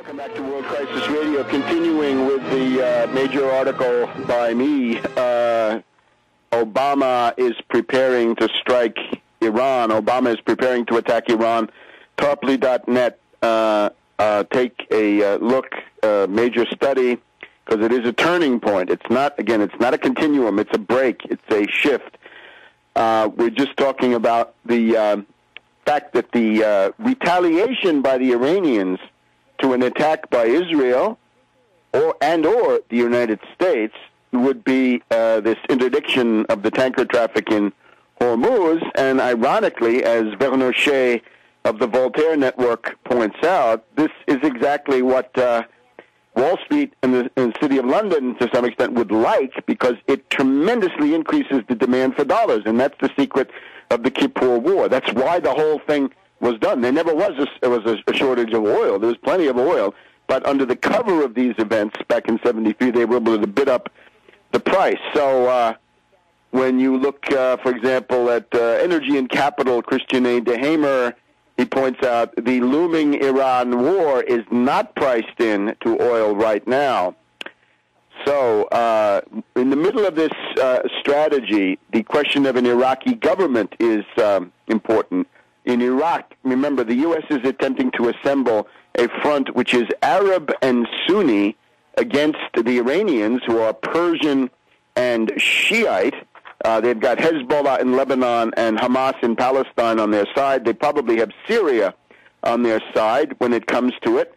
Welcome back to World Crisis Radio. Continuing with the major article by me, Obama is preparing to strike Iran. Obama is preparing to attack Iran. Tarpley.net, take a look, major study, because it is a turning point. It's not a continuum. It's a break. It's a shift. We're just talking about the fact that the retaliation by the Iranians to an attack by Israel or the United States would be this interdiction of the tanker traffic in Hormuz. And ironically, as Vernochet of the Voltaire Network points out, this is exactly what Wall Street and the City of London, to some extent, would like, because it tremendously increases the demand for dollars. And that's the secret of the Kippur War. That's why the whole thing was done. There never was a shortage of oil. There was plenty of oil, but under the cover of these events back in '73, they were able to bid up the price. So when you look, for example, at Energy and Capital, Christian A. DeHamer, he points out the looming Iran war is not priced in to oil right now. So in the middle of this strategy, the question of an Iraqi government is important. In Iraq, remember, the U.S. is attempting to assemble a front which is Arab and Sunni against the Iranians, who are Persian and Shiite. They've got Hezbollah in Lebanon and Hamas in Palestine on their side. They probably have Syria on their side when it comes to it.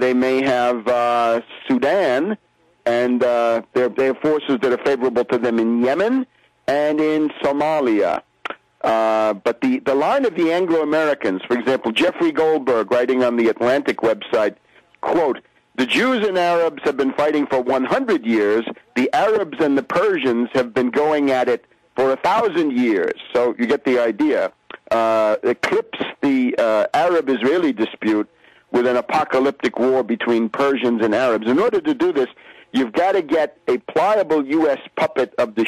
They may have Sudan, and they have forces that are favorable to them in Yemen and in Somalia. But the line of the Anglo-Americans, for example, Jeffrey Goldberg, writing on the Atlantic website, quote, "The Jews and Arabs have been fighting for 100 years. The Arabs and the Persians have been going at it for 1,000 years." So you get the idea. Eclipse the Arab-Israeli dispute with an apocalyptic war between Persians and Arabs. In order to do this, you've got to get a pliable U.S. puppet of the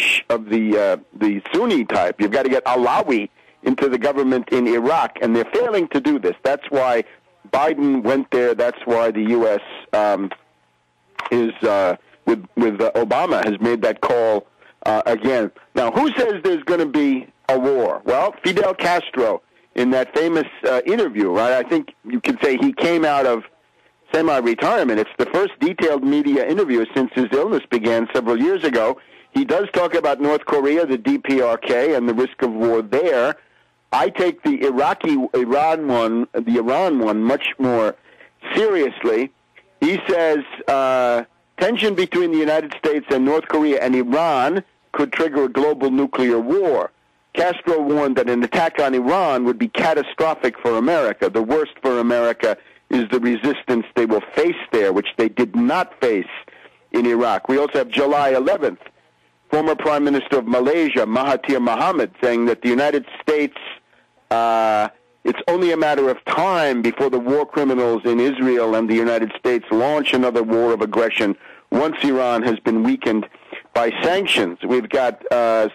Sunni type. You've got to get Alawi into the government in Iraq, and they're failing to do this. That's why Biden went there. That's why the U.S. Is with Obama has made that call again. Now, who says there's going to be a war? Well, Fidel Castro, in that famous interview, right? I think you could say he came out of semi-retirement. It's the first detailed media interview since his illness began several years ago. He does talk about North Korea, the DPRK, and the risk of war there. I take the Iran one much more seriously. He says tension between the United States and North Korea and Iran could trigger a global nuclear war. Castro warned that an attack on Iran would be catastrophic for America. The worst for America is the resistance they will face there, which they did not face in Iraq. We also have July 11th, former Prime Minister of Malaysia, Mahathir Mohamad, saying that the United States, it's only a matter of time before the war criminals in Israel and the United States launch another war of aggression once Iran has been weakened by sanctions. We've got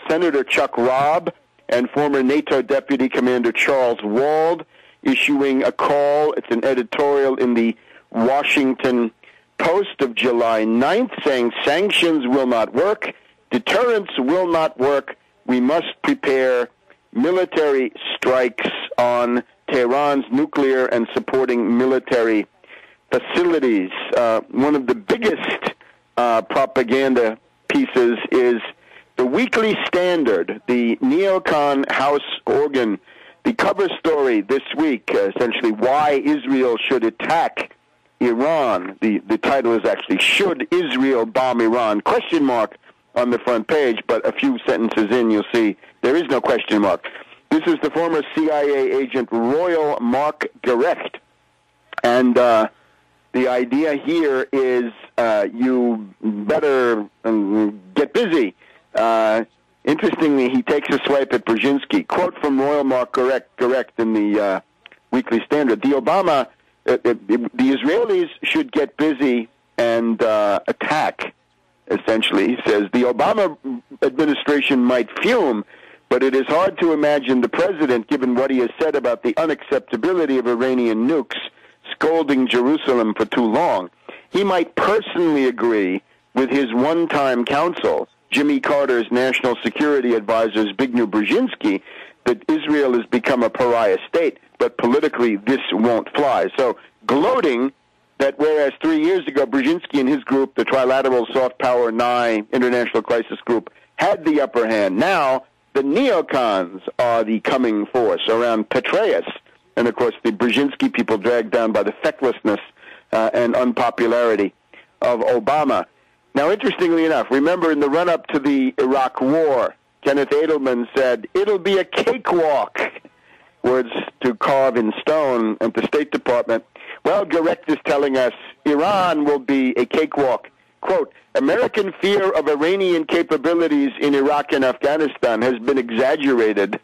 Senator Chuck Robb and former NATO Deputy Commander Charles Wald issuing a call. It's an editorial in the Washington Post of July 9th saying sanctions will not work, deterrence will not work, we must prepare military strikes on Tehran's nuclear and supporting military facilities. One of the biggest propaganda pieces is the Weekly Standard, the neocon house organ. The cover story this week, essentially, why Israel should attack Iran. The title is actually, "Should Israel Bomb Iran?" Question mark on the front page, but a few sentences in, you'll see there is no question mark. This is the former CIA agent Royal Mark Gerecht. And the idea here is you better get busy. Interestingly, he takes a swipe at Brzezinski. Quote from Royal Mark Gerecht in the Weekly Standard. The Israelis should get busy and attack, essentially. He says, the Obama administration might fume, but it is hard to imagine the president, given what he has said about the unacceptability of Iranian nukes, scolding Jerusalem for too long. He might personally agree with his one-time counsel, Jimmy Carter's national security advisor, Zbigniew Brzezinski, that Israel has become a pariah state, but politically this won't fly. So gloating that whereas 3 years ago Brzezinski and his group, the Trilateral Soft Power Nye International Crisis Group, had the upper hand, now the neocons are the coming force around Petraeus. And, of course, the Brzezinski people dragged down by the fecklessness and unpopularity of Obama. Now, interestingly enough, remember in the run-up to the Iraq War, Kenneth Edelman said, it'll be a cakewalk, words to carve in stone at the State Department. Well, Garect is telling us Iran will be a cakewalk. Quote, American fear of Iranian capabilities in Iraq and Afghanistan has been exaggerated.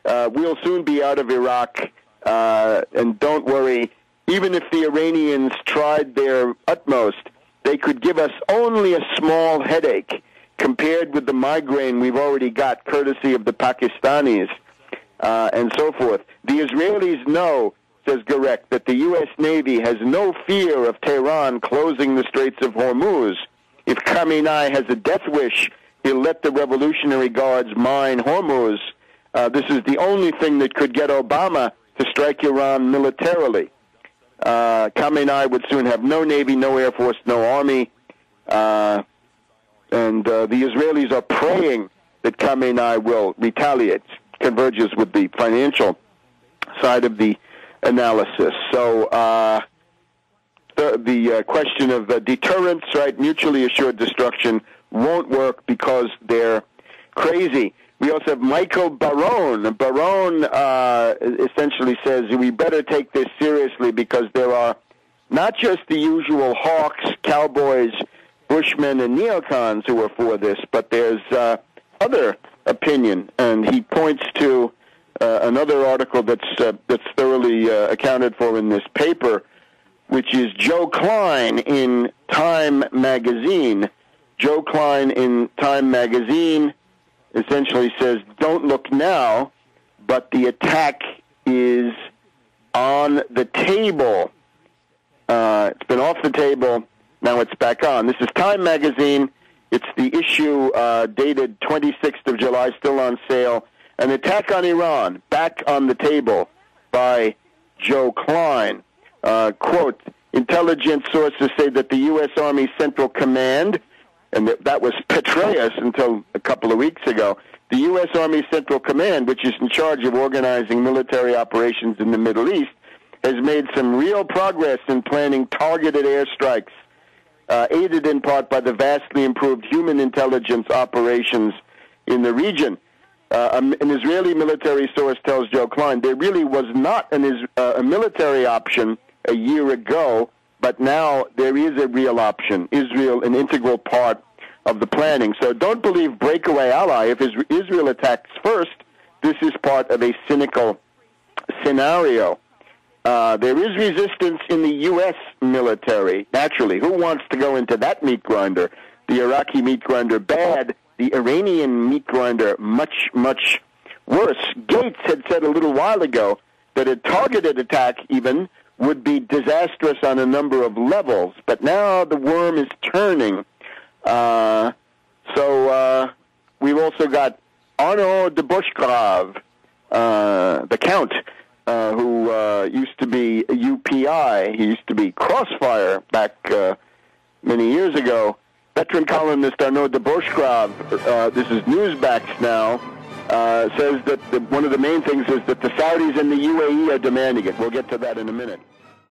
We'll soon be out of Iraq, and don't worry, even if the Iranians tried their utmost, they could give us only a small headache compared with the migraine we've already got, courtesy of the Pakistanis, and so forth. The Israelis know, says Garek, that the U.S. Navy has no fear of Tehran closing the Straits of Hormuz. If Khamenei has a death wish, he'll let the Revolutionary Guards mine Hormuz. This is the only thing that could get Obama to strike Iran militarily. Khamenei would soon have no Navy, no Air Force, no Army. And the Israelis are praying that Khamenei will retaliate. Converges with the financial side of the analysis. So the question of deterrence, right, mutually assured destruction, won't work because they're crazy. We also have Michael Barone. Barone essentially says we better take this seriously because there are not just the usual hawks, cowboys, bushmen, and neocons who are for this, but there's other opinion. And he points to another article that's thoroughly accounted for in this paper, which is Joe Klein in Time magazine. Joe Klein in Time magazine essentially says, don't look now, but the attack is on the table. It's been off the table, now it's back on. This is Time magazine. It's the issue dated 26th of July, still on sale. An attack on Iran, back on the table by Joe Klein. Quote, intelligence sources say that the U.S. Army Central Command, and that was Petraeus until a couple of weeks ago, the U.S. Army Central Command, which is in charge of organizing military operations in the Middle East, has made some real progress in planning targeted airstrikes, aided in part by the vastly improved human intelligence operations in the region. An Israeli military source tells Joe Klein there really was not a military option a year ago, but now there is a real option. Israel, an integral part of the planning. So don't believe breakaway ally. If Israel attacks first, this is part of a cynical scenario. There is resistance in the U.S. military, naturally. Who wants to go into that meat grinder? The Iraqi meat grinder, bad. The Iranian meat grinder, much, much worse. Gates had said a little while ago that a targeted attack even would be disastrous on a number of levels, but now the worm is turning. So we've also got Arnaud de Boschgrave, the Count, who used to be UPI. He used to be Crossfire back many years ago. Veteran columnist Arnaud de Boschgrave, this is Newsbacks now, says that one of the main things is that the Saudis and the UAE are demanding it. We'll get to that in a minute.